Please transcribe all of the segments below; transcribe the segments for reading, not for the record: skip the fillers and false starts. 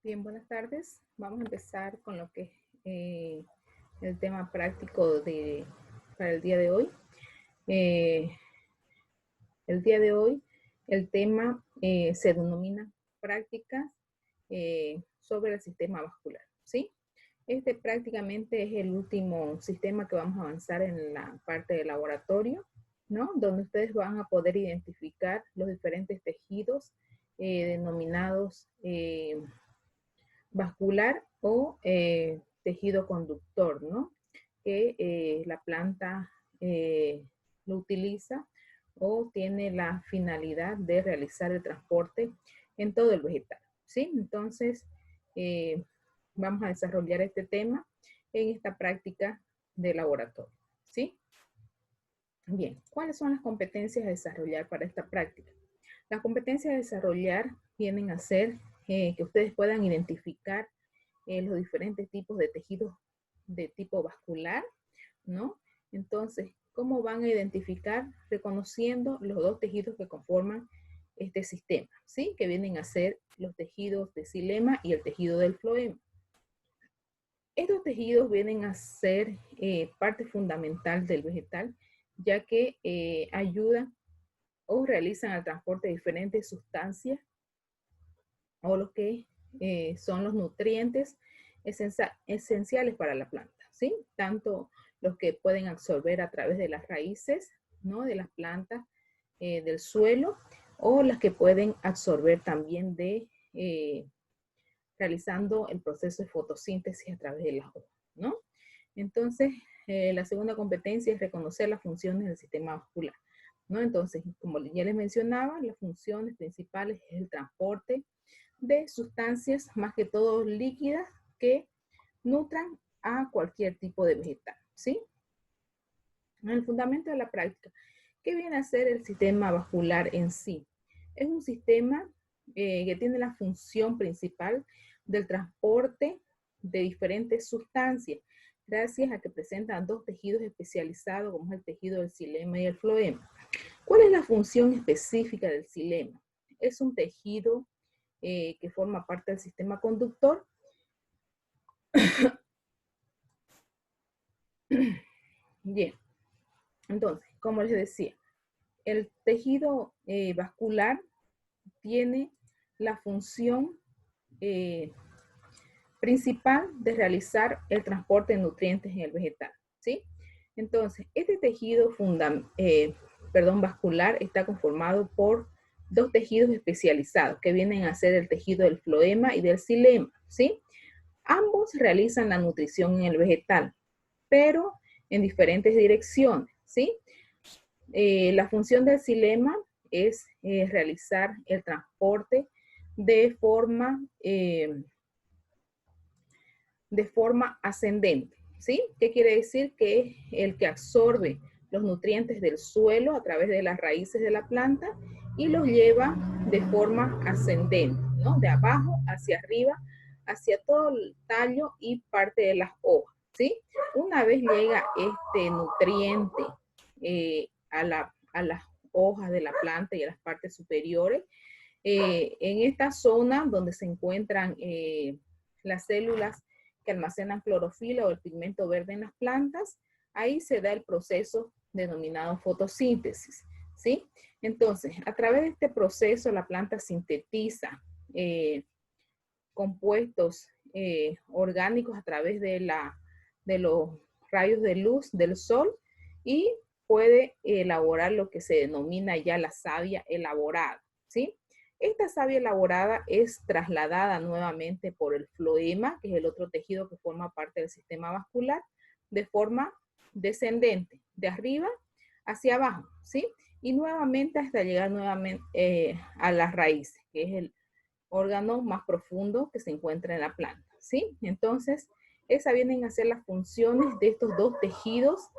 Bien, buenas tardes. Vamos a empezar con lo que es el tema práctico para el día de hoy. Eh, el día de hoy, el tema se denomina prácticas sobre el sistema vascular, ¿sí? Este prácticamente es el último sistema que vamos a avanzar en la parte de laboratorio, ¿no? Donde ustedes van a poder identificar los diferentes tejidos denominados vascular o tejido conductor, ¿no? Que la planta lo utiliza o tiene la finalidad de realizar el transporte en todo el vegetal, ¿sí? Entonces, vamos a desarrollar este tema en esta práctica de laboratorio, ¿sí? Bien, ¿cuáles son las competencias a desarrollar para esta práctica? Las competencias a desarrollar vienen a ser que ustedes puedan identificar los diferentes tipos de tejidos de tipo vascular, ¿no? Entonces, ¿cómo van a identificar? Reconociendo los dos tejidos que conforman este sistema, ¿sí? Que vienen a ser los tejidos de xilema y el tejido del floema. Estos tejidos vienen a ser parte fundamental del vegetal, ya que ayudan o realizan el transporte de diferentes sustancias o lo que son los nutrientes esenciales para la planta, ¿sí? Tanto los que pueden absorber a través de las raíces, ¿no? De las plantas, del suelo, o las que pueden absorber también realizando el proceso de fotosíntesis a través de las hojas, ¿no? Entonces, la segunda competencia es reconocer las funciones del sistema vascular, ¿no? Entonces, como ya les mencionaba, las funciones principales es el transporte de sustancias, más que todo líquidas, que nutran a cualquier tipo de vegetal, ¿sí? El fundamento de la práctica. ¿Qué viene a ser el sistema vascular en sí? Es un sistema que tiene la función principal del transporte de diferentes sustancias, gracias a que presentan dos tejidos especializados, como es el tejido del xilema y el floema. ¿Cuál es la función específica del xilema? Es un tejido que forma parte del sistema conductor. Bien, entonces, como les decía, el tejido vascular tiene la función principal de realizar el transporte de nutrientes en el vegetal, ¿sí? Entonces, este tejido vascular está conformado por dos tejidos especializados que vienen a ser el tejido del floema y del xilema, ¿sí? Ambos realizan la nutrición en el vegetal, pero en diferentes direcciones, ¿sí? La función del xilema es realizar el transporte de forma ascendente, ¿sí? ¿Qué quiere decir? Que es el que absorbe los nutrientes del suelo a través de las raíces de la planta y los lleva de forma ascendente, ¿no? De abajo hacia arriba, hacia todo el tallo y parte de las hojas, ¿sí? Una vez llega este nutriente a las hojas de la planta y a las partes superiores, en esta zona donde se encuentran las células que almacenan clorofila o el pigmento verde en las plantas, ahí se da el proceso denominado fotosíntesis, ¿sí? Entonces, a través de este proceso, la planta sintetiza compuestos orgánicos a través de los rayos de luz del sol y puede elaborar lo que se denomina ya la savia elaborada, ¿sí? Esta savia elaborada es trasladada nuevamente por el floema, que es el otro tejido que forma parte del sistema vascular, de forma descendente, de arriba hacia abajo, ¿sí? Y nuevamente hasta llegar nuevamente a las raíces, que es el órgano más profundo que se encuentra en la planta, ¿sí? Entonces, esas vienen a ser las funciones de estos dos tejidos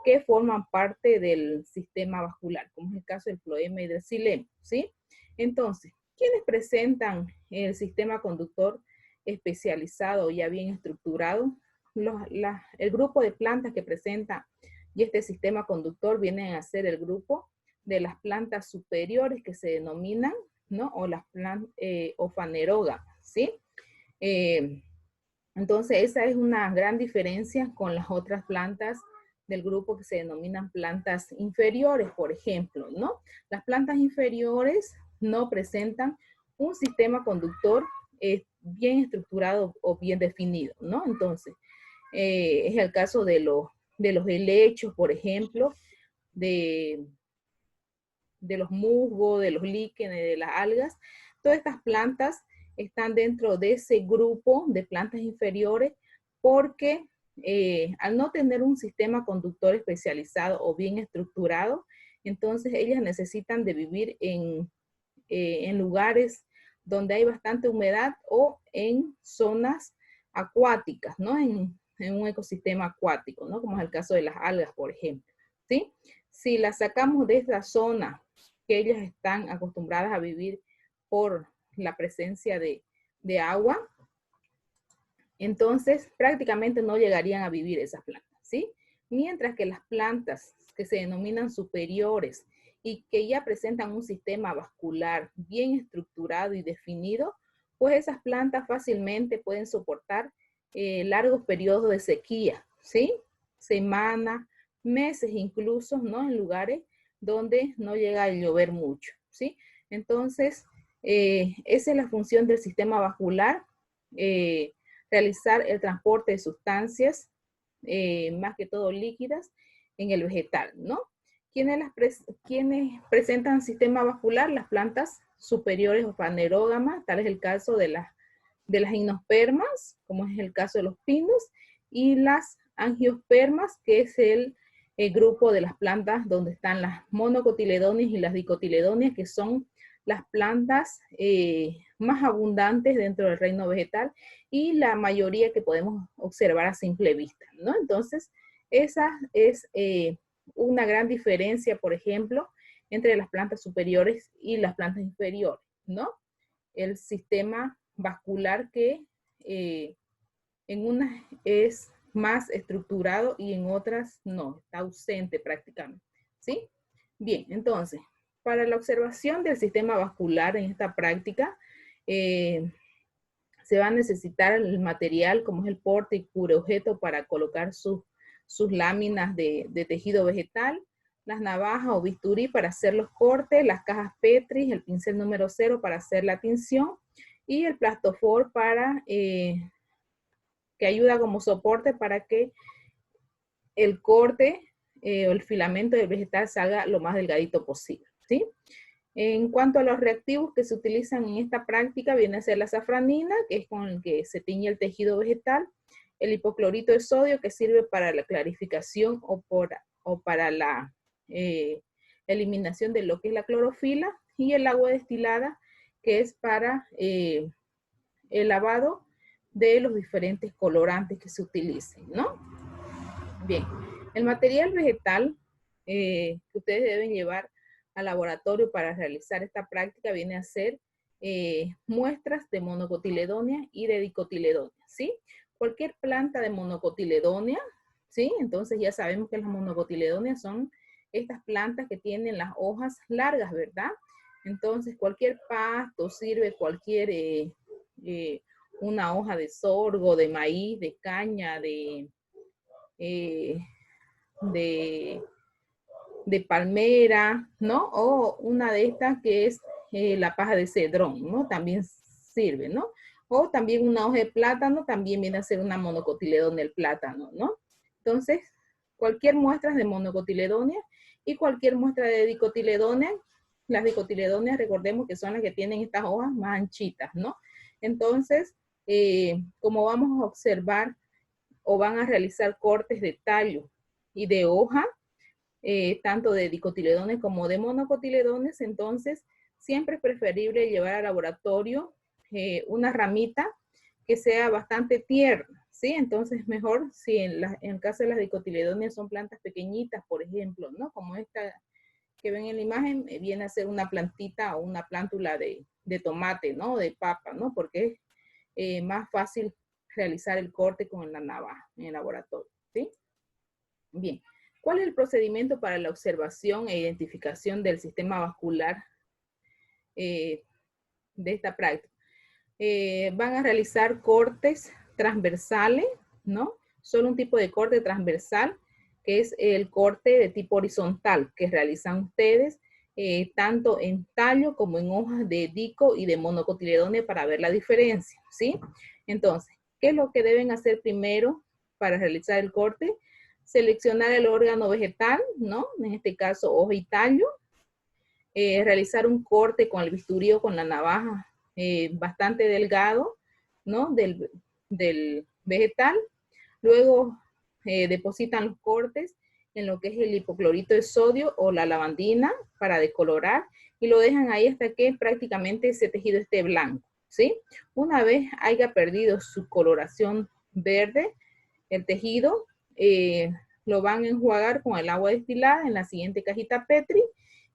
que forman parte del sistema vascular, como es el caso del floema y del xilema, ¿sí? Entonces, ¿quiénes presentan el sistema conductor especializado ya bien estructurado? El grupo de plantas que presenta y este sistema conductor vienen a ser el grupo de las plantas superiores que se denominan, ¿no? O las plantas o fanerógamas, ¿sí? Entonces, esa es una gran diferencia con las otras plantas del grupo que se denominan plantas inferiores, por ejemplo, ¿no? Las plantas inferiores no presentan un sistema conductor bien estructurado o bien definido, ¿no? Entonces, es el caso de los helechos, por ejemplo, de los musgos, de los líquenes, de las algas. Todas estas plantas están dentro de ese grupo de plantas inferiores porque al no tener un sistema conductor especializado o bien estructurado, entonces ellas necesitan de vivir en lugares donde hay bastante humedad o en zonas acuáticas, ¿no? En un ecosistema acuático, ¿no? Como es el caso de las algas, por ejemplo, ¿sí? Si las sacamos de esa zona que ellas están acostumbradas a vivir por la presencia de agua, entonces prácticamente no llegarían a vivir esas plantas, ¿sí? Mientras que las plantas que se denominan superiores y que ya presentan un sistema vascular bien estructurado y definido, pues esas plantas fácilmente pueden soportar largos periodos de sequía, ¿sí? Semanas, meses incluso, ¿no? En lugares donde no llega a llover mucho, ¿sí? Entonces, esa es la función del sistema vascular, realizar el transporte de sustancias, más que todo líquidas, en el vegetal, ¿no? ¿Quiénes presentan sistema vascular? Las plantas superiores o fanerógamas, tal es el caso de las gimnospermas, como es el caso de los pinos, y las angiospermas, que es el grupo de las plantas donde están las monocotiledóneas y las dicotiledóneas, que son las plantas más abundantes dentro del reino vegetal y la mayoría que podemos observar a simple vista, ¿no? Entonces, esa es una gran diferencia, por ejemplo, entre las plantas superiores y las plantas inferiores, ¿no? El sistema vascular que en unas es más estructurado y en otras no, está ausente prácticamente, ¿sí? Bien, entonces, para la observación del sistema vascular en esta práctica, se va a necesitar el material como es el porte y cubreobjeto para colocar sus láminas de tejido vegetal, las navajas o bisturí para hacer los cortes, las cajas Petri, el pincel número 0 para hacer la tinción y el plastofor para que ayuda como soporte para que el corte o el filamento del vegetal salga lo más delgadito posible, ¿sí? En cuanto a los reactivos que se utilizan en esta práctica, viene a ser la safranina, que es con el que se tiñe el tejido vegetal, el hipoclorito de sodio, que sirve para la clarificación o para la eliminación de lo que es la clorofila, y el agua destilada, que es para el lavado de los diferentes colorantes que se utilicen, ¿no? Bien, el material vegetal que ustedes deben llevar al laboratorio para realizar esta práctica viene a ser muestras de monocotiledonia y de dicotiledonia, ¿sí? Cualquier planta de monocotiledonia, ¿sí? Entonces ya sabemos que las monocotiledonias son estas plantas que tienen las hojas largas, ¿verdad? Entonces cualquier pasto sirve, una hoja de sorgo, de maíz, de caña, eh, de, de palmera, ¿no? O una de estas que es la paja de cedrón, ¿no? También sirve, ¿no? O también una hoja de plátano, también viene a ser una monocotiledonia el plátano, ¿no? Entonces, cualquier muestra de monocotiledonia y cualquier muestra de dicotiledonia, las dicotiledonias, recordemos que son las que tienen estas hojas más anchitas, ¿no? Entonces, como vamos a observar o van a realizar cortes de tallo y de hoja, tanto de dicotiledones como de monocotiledones, entonces siempre es preferible llevar al laboratorio una ramita que sea bastante tierna, ¿sí? Entonces mejor si en el caso de las dicotiledonias son plantas pequeñitas, por ejemplo, ¿no? Como esta que ven en la imagen, viene a ser una plantita o una plántula de tomate, ¿no? De papa, ¿no? Porque es más fácil realizar el corte con la navaja en el laboratorio, ¿sí? Bien, ¿cuál es el procedimiento para la observación e identificación del sistema vascular de esta práctica? van a realizar cortes transversales, ¿no? Solo un tipo de corte transversal, que es el corte de tipo horizontal, que realizan ustedes tanto en tallo como en hojas de dico y de monocotiledonea para ver la diferencia, ¿sí? Entonces, ¿qué es lo que deben hacer primero para realizar el corte? Seleccionar el órgano vegetal, ¿no? En este caso, hoja y tallo. Realizar un corte con el bisturí o con la navaja bastante delgado, ¿no? Del vegetal. Luego depositan los cortes en lo que es el hipoclorito de sodio o la lavandina para decolorar y lo dejan ahí hasta que prácticamente ese tejido esté blanco, ¿sí? Una vez haya perdido su coloración verde, el tejido lo van a enjuagar con el agua destilada en la siguiente cajita Petri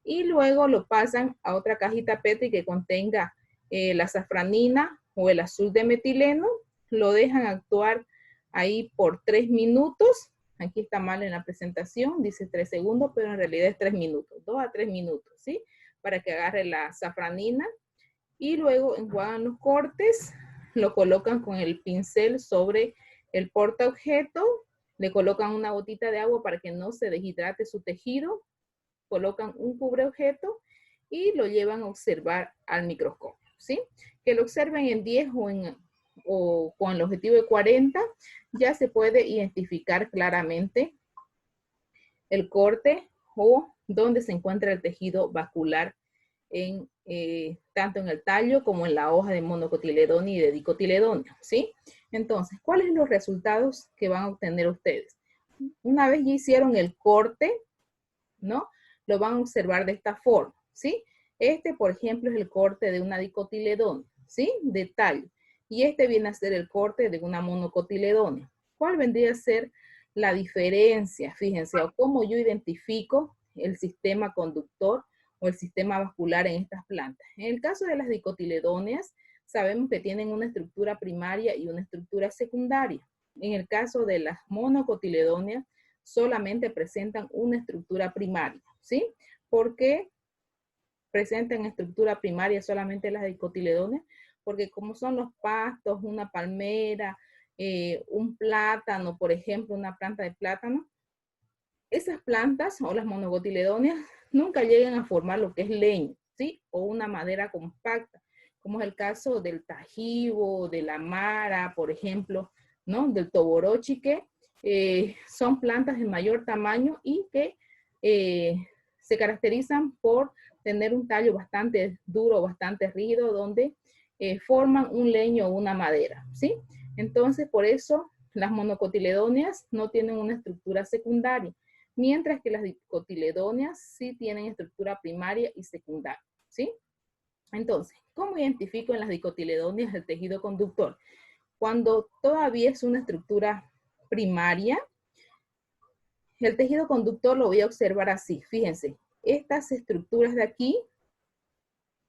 y luego lo pasan a otra cajita Petri que contenga la safranina o el azul de metileno, lo dejan actuar ahí por 3 minutos. Aquí está mal en la presentación, dice 3 segundos, pero en realidad es 3 minutos, 2 a 3 minutos, ¿sí? Para que agarre la safranina y luego enjuagan los cortes, lo colocan con el pincel sobre el portaobjeto, le colocan una gotita de agua para que no se deshidrate su tejido, colocan un cubreobjeto y lo llevan a observar al microscopio, ¿sí? Que lo observen en 10 o con el objetivo de 40, ya se puede identificar claramente el corte o dónde se encuentra el tejido vascular en, tanto en el tallo como en la hoja de monocotiledonea y de dicotiledonea, ¿sí? Entonces, ¿cuáles son los resultados que van a obtener ustedes? Una vez ya hicieron el corte, ¿no? Lo van a observar de esta forma, ¿sí? Este, por ejemplo, es el corte de una dicotiledonea, ¿sí? De tallo. Y este viene a ser el corte de una monocotiledonea. ¿Cuál vendría a ser la diferencia? Fíjense, o cómo yo identifico el sistema conductor o el sistema vascular en estas plantas. En el caso de las dicotiledóneas, sabemos que tienen una estructura primaria y una estructura secundaria. En el caso de las monocotiledóneas, solamente presentan una estructura primaria, ¿sí? ¿Por qué presentan estructura primaria solamente las dicotiledóneas? Porque como son los pastos, una palmera, un plátano, por ejemplo, una planta de plátano, esas plantas o las monocotiledóneas nunca llegan a formar lo que es leño, ¿sí? O una madera compacta, como es el caso del tajibo, de la mara, por ejemplo, ¿no? Del toborochi, que son plantas de mayor tamaño y que se caracterizan por tener un tallo bastante duro, bastante rígido, donde forman un leño o una madera, ¿sí? Entonces, por eso las monocotiledóneas no tienen una estructura secundaria, mientras que las dicotiledóneas sí tienen estructura primaria y secundaria, ¿sí? Entonces, ¿cómo identifico en las dicotiledóneas el tejido conductor? Cuando todavía es una estructura primaria, el tejido conductor lo voy a observar así. Fíjense, estas estructuras de aquí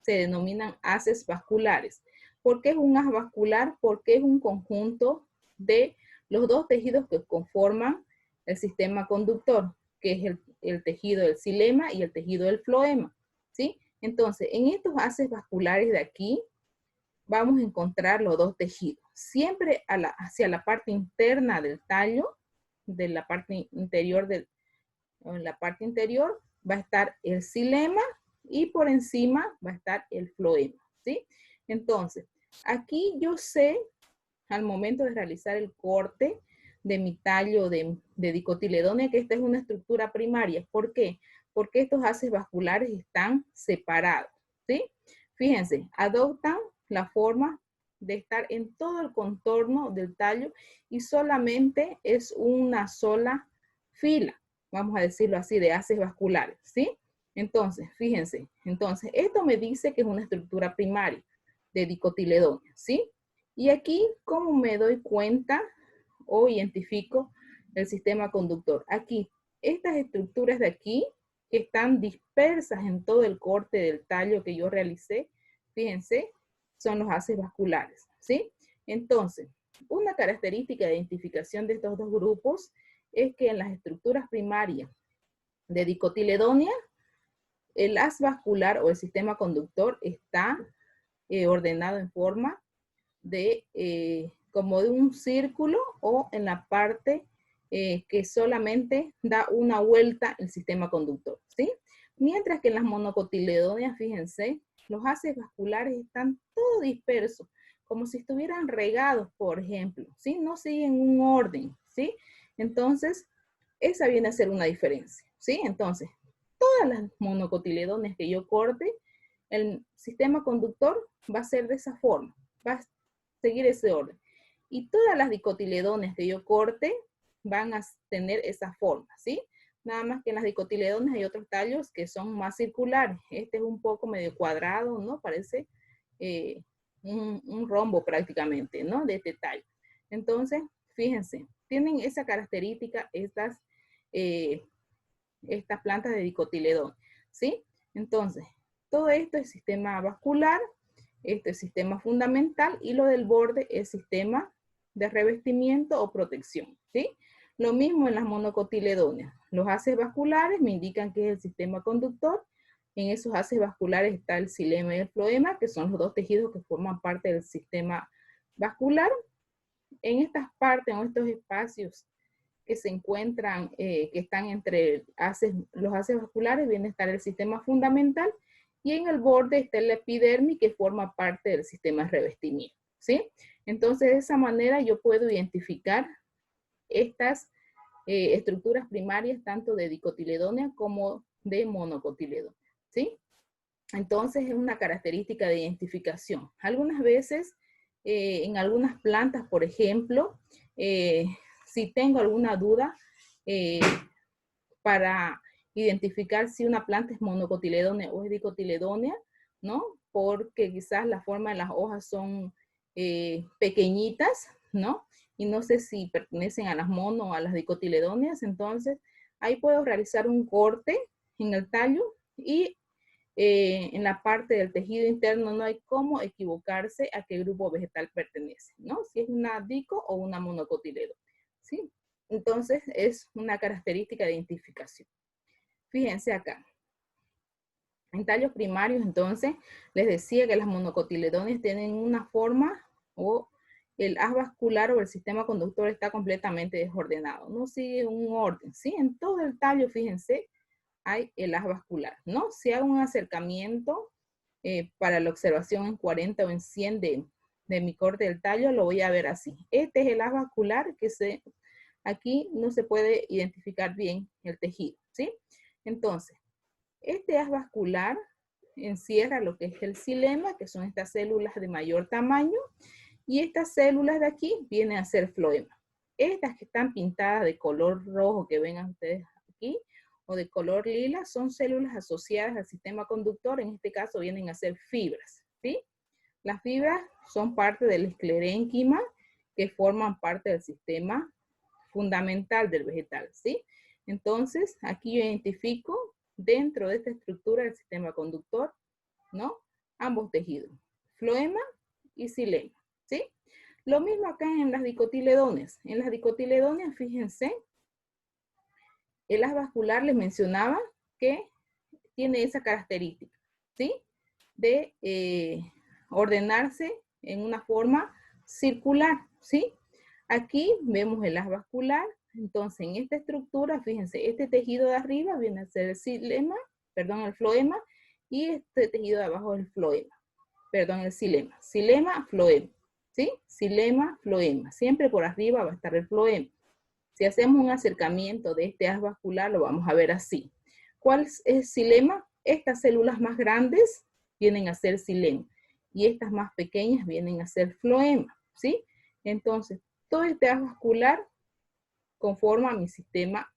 se denominan haces vasculares. ¿Por qué es un haz vascular? Porque es un conjunto de los dos tejidos que conforman el sistema conductor, que es el tejido del xilema y el tejido del floema, ¿sí? Entonces, en estos haces vasculares de aquí, vamos a encontrar los dos tejidos. Siempre hacia la parte interna del tallo, de la parte interior en la parte interior va a estar el xilema y por encima va a estar el floema, ¿sí? Entonces, aquí yo sé, al momento de realizar el corte de mi tallo de dicotiledónea, que esta es una estructura primaria. ¿Por qué? Porque estos haces vasculares están separados, ¿sí? Fíjense, adoptan la forma de estar en todo el contorno del tallo y solamente es una sola fila, vamos a decirlo así, de haces vasculares, ¿sí? Entonces, fíjense, entonces esto me dice que es una estructura primaria de dicotiledónea, ¿sí? Y aquí, ¿cómo me doy cuenta o identifico el sistema conductor? Aquí, estas estructuras de aquí, que están dispersas en todo el corte del tallo que yo realicé, fíjense, son los haces vasculares, ¿sí? Entonces, una característica de identificación de estos dos grupos es que en las estructuras primarias de dicotiledónea, el haz vascular o el sistema conductor está ordenado en forma como de un círculo o en la parte que solamente da una vuelta el sistema conductor, ¿sí? Mientras que en las monocotiledóneas, fíjense, los haces vasculares están todo dispersos, como si estuvieran regados, por ejemplo, ¿sí? No siguen un orden, ¿sí? Entonces, esa viene a ser una diferencia, ¿sí? Entonces, todas las monocotiledóneas que yo corte, el sistema conductor va a ser de esa forma, va a seguir ese orden. Y todas las dicotiledóneas que yo corte van a tener esa forma, ¿sí? Nada más que en las dicotiledóneas hay otros tallos que son más circulares. Este es un poco medio cuadrado, ¿no? Parece un rombo prácticamente, ¿no? De este tallo. Entonces, fíjense, tienen esa característica estas plantas de dicotiledón, ¿sí? Entonces, todo esto es sistema vascular, este es sistema fundamental y lo del borde es sistema de revestimiento o protección, ¿sí? Lo mismo en las monocotiledóneas. Los haces vasculares me indican que es el sistema conductor. En esos haces vasculares está el xilema y el floema, que son los dos tejidos que forman parte del sistema vascular. En estas partes, en estos espacios que se encuentran, que están entre los haces vasculares, viene a estar el sistema fundamental, y en el borde está el epidermis, que forma parte del sistema de revestimiento, ¿sí? Entonces, de esa manera yo puedo identificar estas estructuras primarias, tanto de dicotiledónea como de monocotiledónea, ¿sí? Entonces, es una característica de identificación. Algunas veces, en algunas plantas, por ejemplo, si tengo alguna duda para identificar si una planta es monocotiledónea o es dicotiledónea, ¿no? Porque quizás la forma de las hojas son pequeñitas, ¿no? Y no sé si pertenecen a las mono o a las dicotiledóneas, entonces ahí puedo realizar un corte en el tallo y en la parte del tejido interno no hay cómo equivocarse a qué grupo vegetal pertenece, ¿no? Si es una dico o una monocotiledónea, ¿sí? Entonces es una característica de identificación. Fíjense acá. En tallos primarios, entonces, les decía que las monocotiledóneas tienen una forma o el haz vascular o el sistema conductor está completamente desordenado. No sigue un orden, ¿sí? En todo el tallo, fíjense, hay el haz vascular, ¿no? Si hago un acercamiento para la observación en 40 o en 100 de mi corte del tallo, lo voy a ver así. Este es el haz vascular que aquí no se puede identificar bien el tejido, ¿sí? Entonces, este haz vascular encierra lo que es el xilema, que son estas células de mayor tamaño, y estas células de aquí vienen a ser floema. Estas que están pintadas de color rojo que ven ustedes aquí, o de color lila, son células asociadas al sistema conductor, en este caso vienen a ser fibras, ¿sí? Las fibras son parte del esclerénquima, que forman parte del sistema fundamental del vegetal, ¿sí? Entonces, aquí yo identifico dentro de esta estructura del sistema conductor, ¿no? Ambos tejidos, floema y xilema, ¿sí? Lo mismo acá en las dicotiledóneas. En las dicotiledóneas, fíjense, el haz vascular les mencionaba que tiene esa característica, ¿sí? De ordenarse en una forma circular, ¿sí? Aquí vemos el haz vascular. Entonces, en esta estructura, fíjense, este tejido de arriba viene a ser el xilema, perdón, el floema, y este tejido de abajo el floema, perdón, el xilema. Xilema, floema, ¿sí? Xilema, floema. Siempre por arriba va a estar el floema. Si hacemos un acercamiento de este haz vascular, lo vamos a ver así. ¿Cuál es el xilema? Estas células más grandes vienen a ser xilema y estas más pequeñas vienen a ser floema, ¿sí? Entonces, todo este haz vascular conforma mi sistema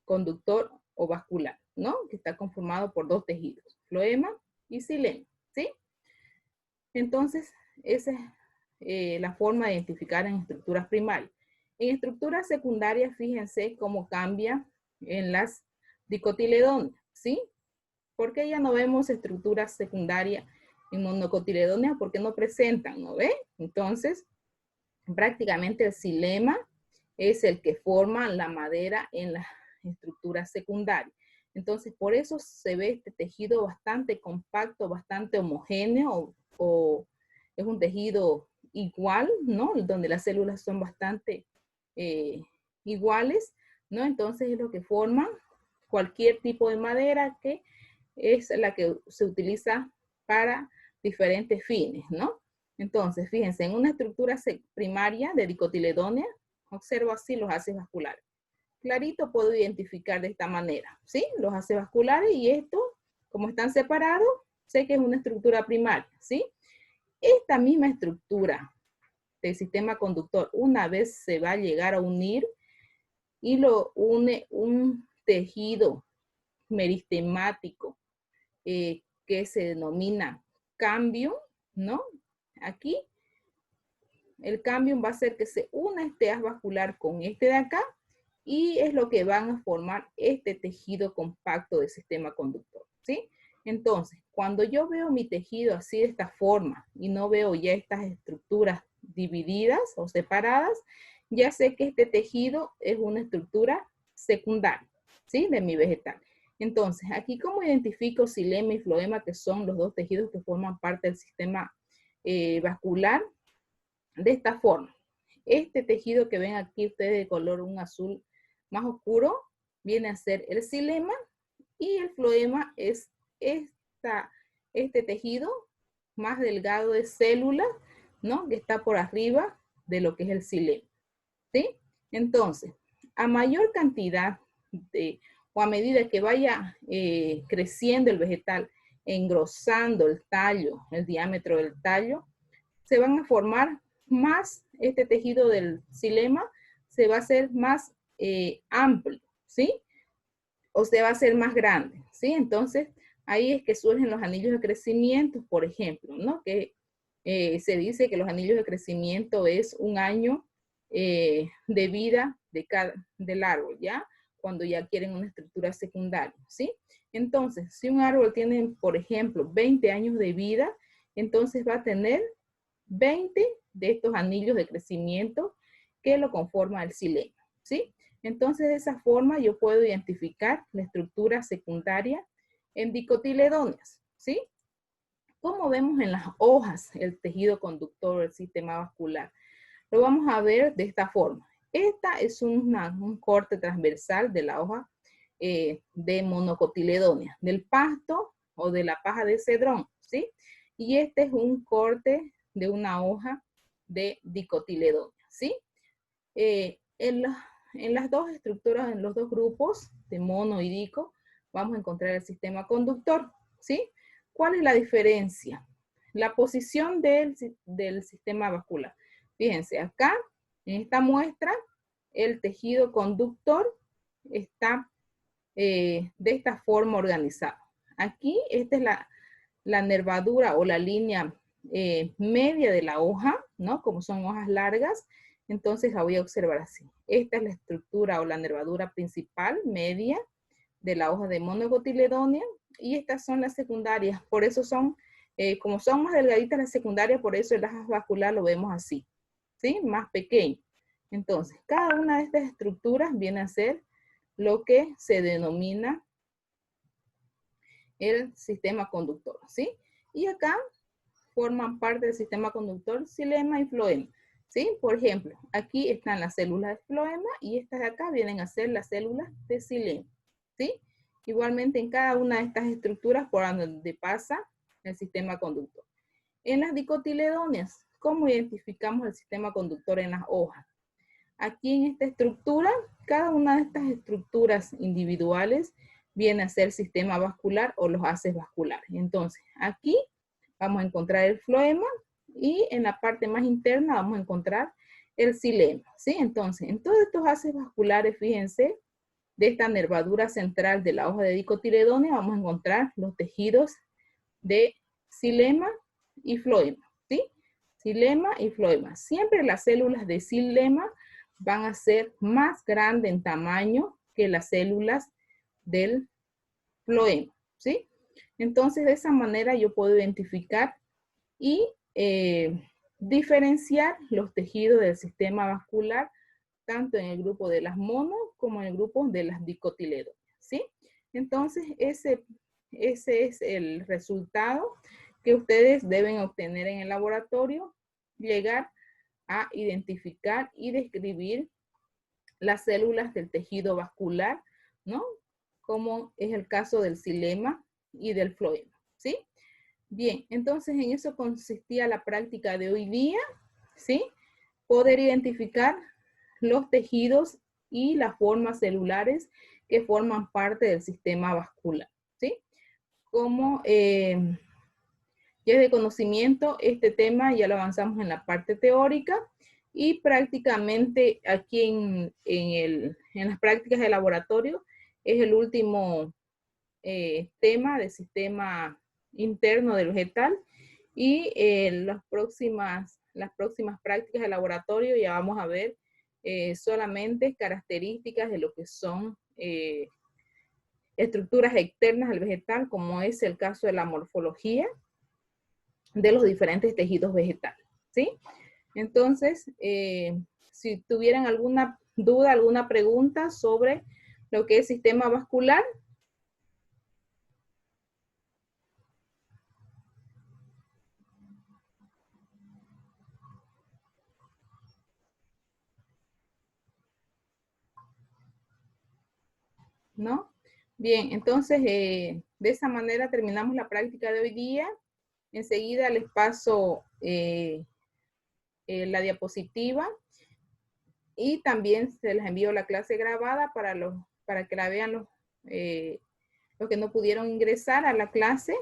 conductor o vascular, ¿no? Que está conformado por dos tejidos, floema y xilema, ¿sí? Entonces, esa es la forma de identificar en estructuras primarias. En estructuras secundarias, fíjense cómo cambia en las dicotiledóneas, ¿sí? ¿Por qué ya no vemos estructuras secundarias en monocotiledóneas? Porque no presentan, ¿no ve? Entonces, prácticamente el xilema es el que forma la madera en las estructuras secundarias. Entonces, por eso se ve este tejido bastante compacto, bastante homogéneo, o es un tejido igual, ¿no? Donde las células son bastante iguales, ¿no? Entonces es lo que forman cualquier tipo de madera que es la que se utiliza para diferentes fines, ¿no? Entonces, fíjense, en una estructura primaria de dicotiledónea, observo así los haces vasculares. Clarito puedo identificar de esta manera, ¿sí? Los haces vasculares y esto, como están separados, sé que es una estructura primaria, ¿sí? Esta misma estructura del sistema conductor, una vez se va a llegar a unir y lo une un tejido meristemático que se denomina cambium, ¿no? Aquí el cambium va a hacer que se una este haz vascular con este de acá y es lo que van a formar este tejido compacto del sistema conductor, ¿sí? Entonces, cuando yo veo mi tejido así de esta forma y no veo ya estas estructuras divididas o separadas, ya sé que este tejido es una estructura secundaria, ¿sí? De mi vegetal. Entonces, aquí cómo identifico xilema y floema, que son los dos tejidos que forman parte del sistema vascular, de esta forma. Este tejido que ven aquí ustedes de color un azul más oscuro, viene a ser el xilema y el floema es este tejido más delgado de células, ¿no? Que está por arriba de lo que es el xilema, ¿sí? Entonces, a mayor cantidad o a medida que vaya creciendo el vegetal, engrosando el tallo, el diámetro del tallo, se van a formar más, este tejido del xilema se va a hacer más amplio, ¿sí? O se va a hacer más grande, ¿sí? Entonces, ahí es que surgen los anillos de crecimiento, por ejemplo, ¿no? Que se dice que los anillos de crecimiento es un año de vida del árbol, ¿ya? Cuando ya quieren una estructura secundaria, ¿sí? Entonces, si un árbol tiene, por ejemplo, 20 años de vida, entonces va a tener 20 de estos anillos de crecimiento que lo conforma el xilema, ¿sí? Entonces, de esa forma yo puedo identificar la estructura secundaria en dicotiledóneas, ¿sí? Como vemos en las hojas, el tejido conductor del sistema vascular, lo vamos a ver de esta forma. Esta es un corte transversal de la hoja de monocotiledonia, del pasto o de la paja de cedrón, ¿sí? Y este es un corte de una hoja de dicotiledonia, ¿sí? En las dos estructuras, en los dos grupos de mono y dico, vamos a encontrar el sistema conductor, ¿sí? ¿Cuál es la diferencia? La posición del sistema vascular. Fíjense, acá, en esta muestra, el tejido conductor está de esta forma organizado. Aquí, esta es la nervadura o la línea media de la hoja, ¿no? Como son hojas largas, entonces la voy a observar así. Esta es la estructura o la nervadura principal, media, de la hoja de monocotiledonia, y estas son las secundarias. Por eso son, como son más delgaditas las secundarias, por eso el haz vascular lo vemos así, ¿sí? Más pequeño. Entonces, cada una de estas estructuras viene a ser lo que se denomina el sistema conductor, ¿sí? Y acá forman parte del sistema conductor xilema y floema, ¿sí? Por ejemplo, aquí están las células de floema y estas de acá vienen a ser las células de xilema, ¿sí? Igualmente en cada una de estas estructuras por donde pasa el sistema conductor. En las dicotiledóneas, ¿cómo identificamos el sistema conductor en las hojas? Aquí en esta estructura, cada una de estas estructuras individuales viene a ser sistema vascular o los haces vasculares. Entonces, aquí vamos a encontrar el floema y en la parte más interna vamos a encontrar el xilema, ¿sí? Entonces, en todos estos haces vasculares, fíjense, de esta nervadura central de la hoja de dicotiledónea vamos a encontrar los tejidos de xilema y floema, ¿sí? Xilema y floema. Siempre las células de xilema van a ser más grandes en tamaño que las células del floema, ¿sí? Entonces, de esa manera yo puedo identificar y diferenciar los tejidos del sistema vascular, tanto en el grupo de las mono como en el grupo de las dicotiledóneas, ¿sí? Entonces, ese es el resultado que ustedes deben obtener en el laboratorio llegar a identificar y describir las células del tejido vascular, ¿no? Como es el caso del xilema y del floema, ¿sí? Bien, entonces en eso consistía la práctica de hoy día, ¿sí? Poder identificar los tejidos y las formas celulares que forman parte del sistema vascular, ¿sí? Como ya es de conocimiento, este tema ya lo avanzamos en la parte teórica y prácticamente aquí en las prácticas de laboratorio es el último tema del sistema interno del vegetal y las próximas prácticas de laboratorio ya vamos a ver solamente características de lo que son estructuras externas al vegetal, como es el caso de la morfología de los diferentes tejidos vegetales, ¿sí? Entonces, si tuvieran alguna duda, alguna pregunta sobre lo que es sistema vascular. ¿No? Bien, entonces de esa manera terminamos la práctica de hoy día. Enseguida les paso la diapositiva y también se les envío la clase grabada para que la vean los que no pudieron ingresar a la clase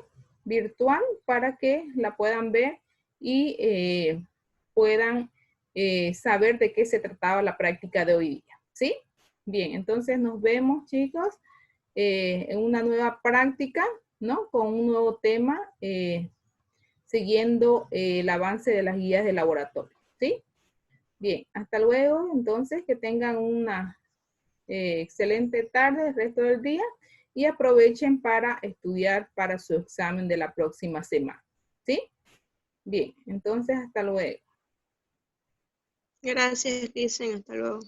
virtual para que la puedan ver y puedan saber de qué se trataba la práctica de hoy día. ¿Sí? Bien, entonces nos vemos, chicos, en una nueva práctica, ¿no? Con un nuevo tema, siguiendo el avance de las guías de laboratorio. ¿Sí? Bien, hasta luego. Entonces, que tengan una excelente tarde el resto del día y aprovechen para estudiar para su examen de la próxima semana. ¿Sí? Bien, entonces hasta luego. Gracias, Kristen. Hasta luego.